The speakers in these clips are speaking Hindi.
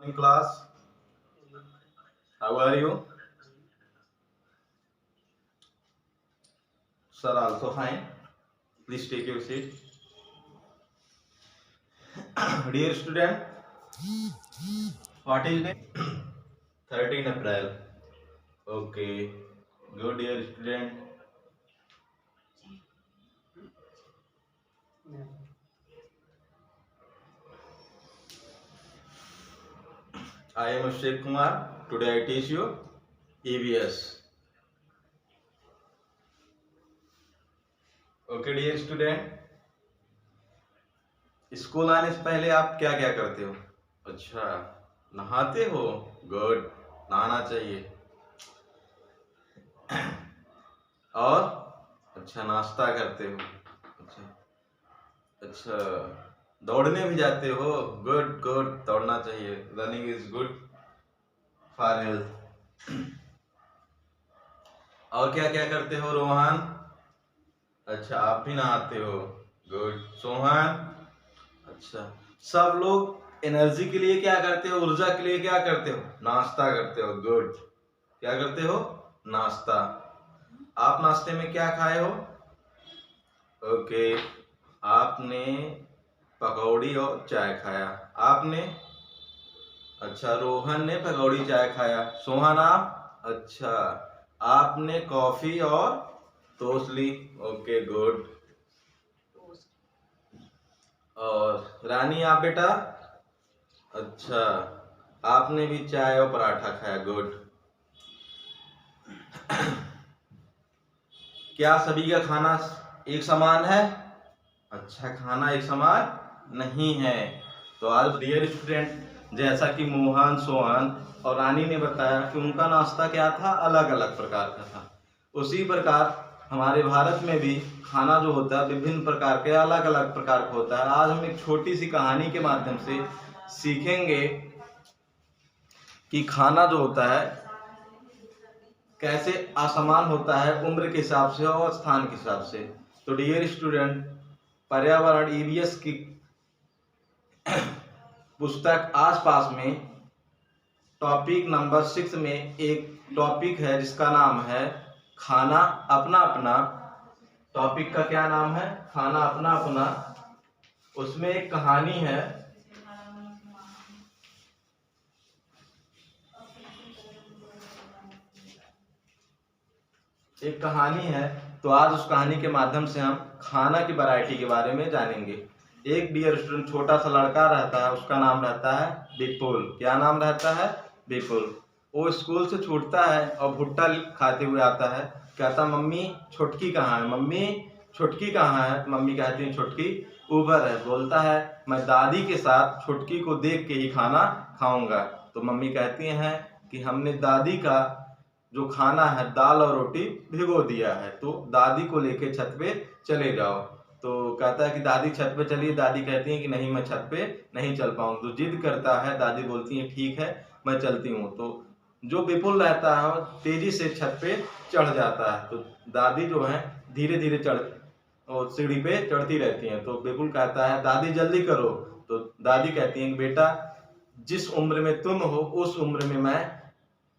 in class? How are you? Sir, also fine. Please take your seat. Dear student, what is name? 13 April. Okay. Good, dear student. I am Ashok Kumar. Today I teach you EVS. Okay, dear student. School आने से पहले आप क्या क्या करते हो? अच्छा, नहाते हो? गुड, नहाना चाहिए। और अच्छा, नाश्ता करते हो? अच्छा, दौड़ने भी जाते हो? गुड गुड, दौड़ना चाहिए। Running is good for health. और क्या क्या करते हो रोहन? अच्छा, आप भी नहाते हो? गुड। सोहन? अच्छा, सब लोग एनर्जी के लिए क्या करते हो? ऊर्जा के लिए क्या करते हो? नाश्ता करते हो? गुड। क्या करते हो? नाश्ता। आप नाश्ते में क्या खाए हो? ओके, आपने पकौड़ी और चाय खाया। आपने? अच्छा, रोहन ने पकौड़ी चाय खाया। सोहन आप? अच्छा, आपने कॉफी और टोस्ट ली। Okay, good. और रानी, आप बेटा? अच्छा, आपने भी चाय और पराठा खाया। गुड। क्या सभी का खाना एक समान है? अच्छा, खाना एक समान नहीं है। तो आज डियर स्टूडेंट, जैसा कि मोहन, सोहन और रानी ने बताया कि उनका नाश्ता क्या था, अलग अलग प्रकार का था, उसी प्रकार हमारे भारत में भी खाना जो होता है विभिन्न प्रकार के, अलग अलग प्रकार का होता है। आज हम एक छोटी सी कहानी के माध्यम से सीखेंगे कि खाना जो होता है कैसे असमान होता है उम्र के हिसाब से और स्थान के हिसाब से। तो डियर स्टूडेंट, पर्यावरण EVS की पुस्तक आसपास में टॉपिक नंबर 6 में एक टॉपिक है जिसका नाम है खाना अपना अपना। टॉपिक का क्या नाम है? खाना अपना अपना। उसमें एक कहानी है। तो आज उस कहानी के माध्यम से हम खाना की वैरायटी के बारे में जानेंगे। एक डियर स्टूडेंट, छोटा सा लड़का रहता है, उसका नाम रहता है विपुल। क्या नाम रहता है? विपुल। वो स्कूल से छूटता है और भुट्टा खाते हुए आता है। कहता, मम्मी छोटकी कहाँ है? मम्मी छोटकी कहाँ है? मम्मी कहती है, छोटकी ऊपर है। बोलता है, मैं दादी के साथ छोटकी को देख के ही खाना खाऊंगा। तो मम्मी कहती हैं कि हमने दादी का जो खाना है, दाल और रोटी भिगो दिया है, तो दादी को लेके छत पे चले जाओ। तो कहता है कि दादी छत पे चलिए। दादी कहती है कि नहीं, मैं छत पे नहीं चल पाऊंगी। तो जिद करता है। दादी बोलती है, ठीक है, मैं चलती हूँ। तो जो विपुल रहता है वो तेजी से छत पे चढ़ जाता है। तो दादी जो है धीरे धीरे और सीढ़ी पे चढ़ती रहती है। तो विपुल कहता है, दादी जल्दी करो। तो दादी कहती है, बेटा जिस उम्र में तुम हो उस उम्र में मैं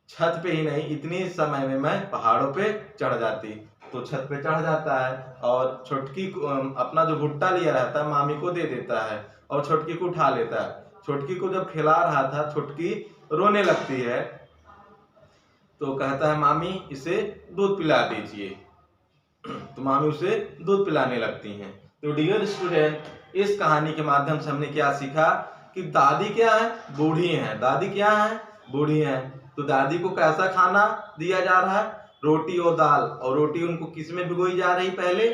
छत पे ही नहीं, इतनी समय में मैं पहाड़ों पे चढ़ जाती। तो छत पे चढ़ जाता है और छोटकी को अपना जो भुट्टा लिया रहता है मामी को दे देता है और छोटकी को उठा लेता है। छोटकी को जब खिला रहा था, छोटकी रोने लगती है। तो कहता है, मामी इसे दूध पिला दीजिए। तो मामी उसे दूध पिलाने लगती हैं। तो डियर स्टूडेंट, इस कहानी के माध्यम से हमने क्या सीखा कि दादी क्या है? बूढ़ी हैं। दादी क्या है? बूढ़ी हैं। तो दादी को कैसा खाना दिया जा रहा है? रोटी और दाल। और रोटी उनको किस में भिगोई जा रही? पहले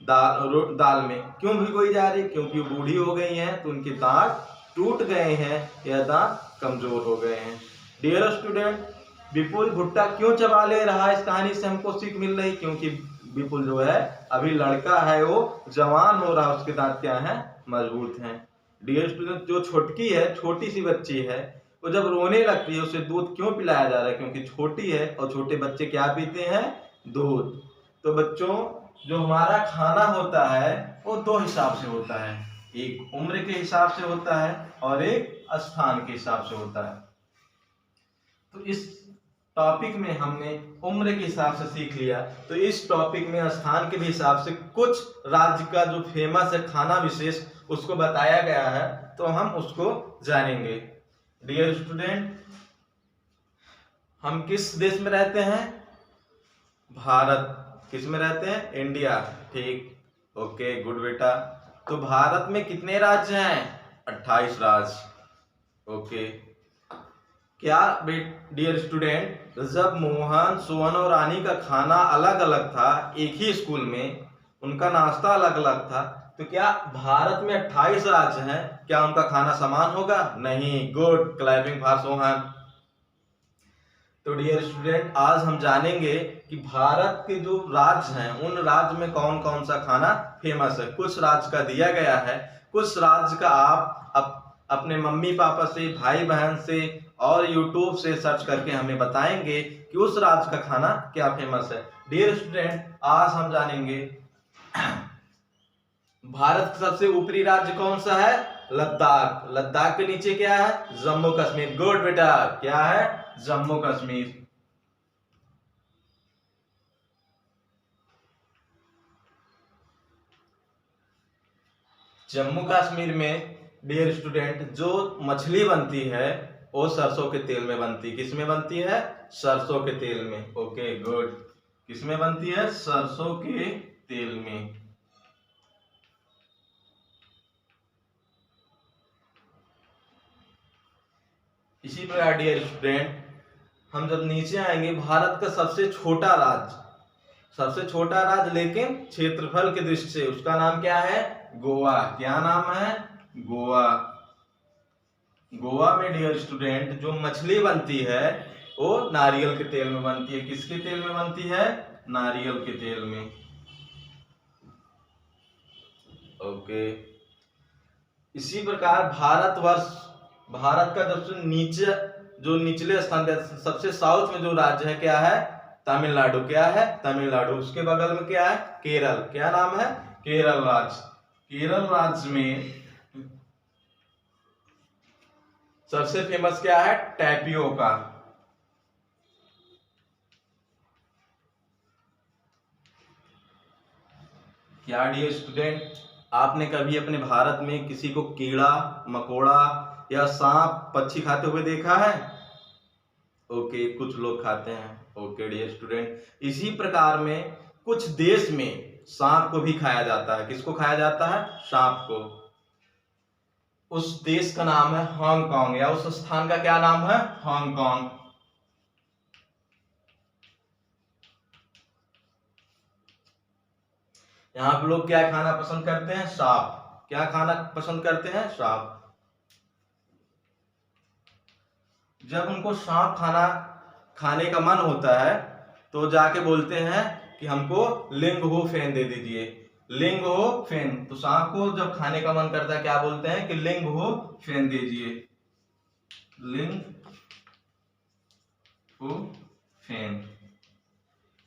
दाल में। क्यों भिगोई जा रही? क्योंकि वो बूढ़ी हो गई हैं, तो उनके दांत टूट गए हैं या दांत कमजोर हो गए हैं। डियर स्टूडेंट, विपुल भुट्टा क्यों चबा ले रहा है? इस कहानी से हमको सीख मिल रही, क्योंकि विपुल जो है अभी लड़का है, वो जवान हो रहा है, उसके दांत क्या है? मजबूत हैं। डियर स्टूडेंट, जो छोटकी है, छोटी सी बच्ची है, वो जब रोने लगती है उसे दूध क्यों पिलाया जा रहा है? क्योंकि छोटी है और छोटे बच्चे क्या पीते हैं? दूध। तो बच्चों, जो हमारा खाना होता है वो दो हिसाब से होता है, एक उम्र के हिसाब से होता है और एक स्थान के हिसाब से होता है। तो इस टॉपिक में हमने उम्र के हिसाब से सीख लिया। तो इस टॉपिक में स्थान के भी हिसाब से कुछ राज्य का जो फेमस है खाना विशेष उसको बताया गया है, तो हम उसको जानेंगे। डियर स्टूडेंट, हम किस देश में रहते हैं? भारत। किस में रहते हैं? इंडिया। ठीक, ओके, गुड बेटा। तो भारत में कितने राज्य हैं? 28 राज्य। ओके। क्या डियर स्टूडेंट, जब मोहन, सोहन और रानी का खाना अलग अलग था एक ही स्कूल में, उनका नाश्ता अलग अलग था, तो क्या भारत में 28 राज्य हैं, क्या उनका खाना समान होगा? नहीं। Good, clapping for Sohan. तो डियर स्टूडेंट, आज हम जानेंगे कि भारत के जो राज्य हैं उन राज्य में कौन कौन सा खाना फेमस है। कुछ राज्य का दिया गया है, कुछ राज्य का आप अपने मम्मी पापा से, भाई बहन से और YouTube से सर्च करके हमें बताएंगे कि उस राज्य का खाना क्या फेमस है। डियर स्टूडेंट, आज हम जानेंगे भारत का सबसे ऊपरी राज्य कौन सा है? लद्दाख। लद्दाख के नीचे क्या है? जम्मू कश्मीर। गुड बेटा, क्या है? जम्मू कश्मीर। जम्मू कश्मीर में डियर स्टूडेंट जो मछली बनती है वो सरसों के तेल में बनती है। किस में बनती है? सरसों के तेल में। Okay, good. किस में बनती है? सरसों के तेल में। इसी प्रकार डियर स्टूडेंट, हम जब नीचे आएंगे, भारत का सबसे छोटा राज्य, सबसे छोटा राज्य लेकिन क्षेत्रफल की दृष्टि से, उसका नाम क्या है? गोवा। क्या नाम है? गोवा। गोवा में डियर स्टूडेंट जो मछली बनती है वो नारियल के तेल में बनती है। किसके तेल में बनती है? नारियल के तेल में। ओके। इसी प्रकार भारतवर्ष, भारत का जो निचले स्थान, सबसे साउथ में जो राज्य है क्या है? तमिलनाडु। क्या है? तमिलनाडु। उसके बगल में क्या है? केरल। क्या नाम है? केरल राज्य। केरल राज्य में सबसे फेमस क्या है? टैपियोका। क्या डियर स्टूडेंट, आपने कभी अपने भारत में किसी को कीड़ा मकोड़ा या सांप पक्षी खाते हुए देखा है? ओके, कुछ लोग खाते हैं। ओके डियर स्टूडेंट, इसी प्रकार में कुछ देश में सांप को भी खाया जाता है। किसको खाया जाता है? सांप को। उस देश का नाम है हांगकांग, या उस स्थान का क्या नाम है? हांगकांग। यहाँ पे लोग क्या खाना पसंद करते हैं? सांप। क्या खाना पसंद करते हैं? सांप। जब उनको सांप खाने का मन होता है तो जाके बोलते हैं कि हमको लिंग हो फेन दे दीजिए। लिंग हो फेन। तो सांप को जब खाने का मन करता है क्या बोलते हैं? कि लिंग हो फेन दीजिए। लिंग हो फेन।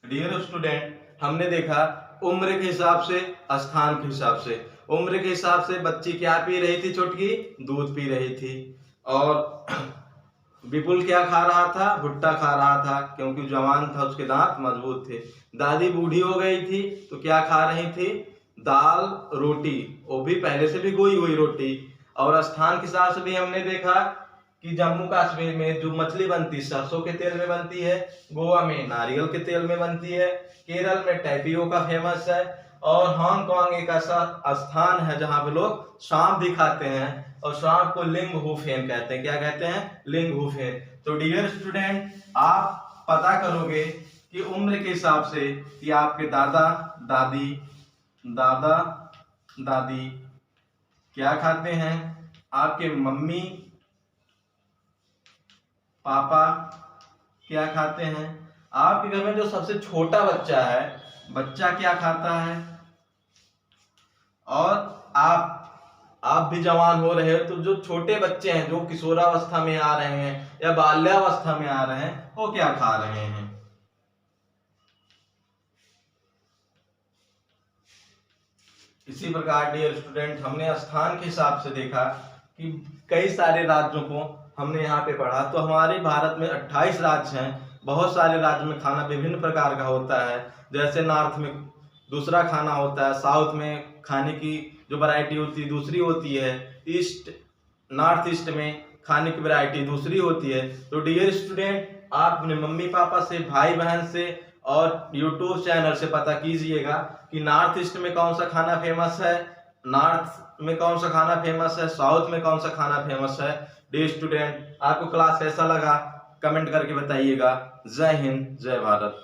डियर स्टूडेंट, हमने देखा उम्र के हिसाब से, स्थान के हिसाब से। उम्र के हिसाब से बच्ची क्या पी रही थी? चुटकी दूध पी रही थी। और विपुल क्या खा रहा था? भुट्टा खा रहा था, क्योंकि जवान था, उसके दांत मजबूत थे। दादी बूढ़ी हो गई थी तो क्या खा रही थी? दाल रोटी, वो भी पहले से भी गोई हुई रोटी। और स्थान के हिसाब से भी हमने देखा कि जम्मू कश्मीर में जो मछली बनती सरसों के तेल में बनती है, गोवा में नारियल के तेल में बनती है, केरल में टैपियोका फेमस है, और हांगकांग एक ऐसा स्थान है जहां पे लोग सांप भी खाते हैं, और सांप को लिंग हु फेन कहते हैं। क्या कहते हैं? लिंग हु फेन। तो डियर स्टूडेंट, आप पता करोगे कि उम्र के हिसाब से कि आपके दादा दादी क्या खाते हैं, आपके मम्मी पापा क्या खाते हैं, आपके घर में जो सबसे छोटा बच्चा है, बच्चा क्या खाता है, और आप भी जवान हो रहे हो तो जो छोटे बच्चे हैं, जो किशोरावस्था में आ रहे हैं या बाल्यावस्था में आ रहे हैं, वो क्या खा रहे हैं। इसी प्रकार डियर स्टूडेंट, हमने स्थान के हिसाब से देखा कि कई सारे राज्यों को हमने यहाँ पे पढ़ा। तो हमारे भारत में 28 राज्य हैं। बहुत सारे राज्य में खाना विभिन्न प्रकार का होता है। जैसे नॉर्थ में दूसरा खाना होता है, साउथ में खाने की जो वैरायटी होती है दूसरी होती है, नॉर्थ ईस्ट में खाने की वैरायटी दूसरी होती है। तो डियर स्टूडेंट, आप अपने मम्मी पापा से, भाई बहन से और यूट्यूब चैनल से पता कीजिएगा कि नॉर्थ ईस्ट में कौन सा खाना फेमस है, नॉर्थ में कौन सा खाना फेमस है, साउथ में कौन सा खाना फेमस है। डियर स्टूडेंट, आपको क्लास कैसा लगा कमेंट करके बताइएगा। जय हिंद, जय भारत।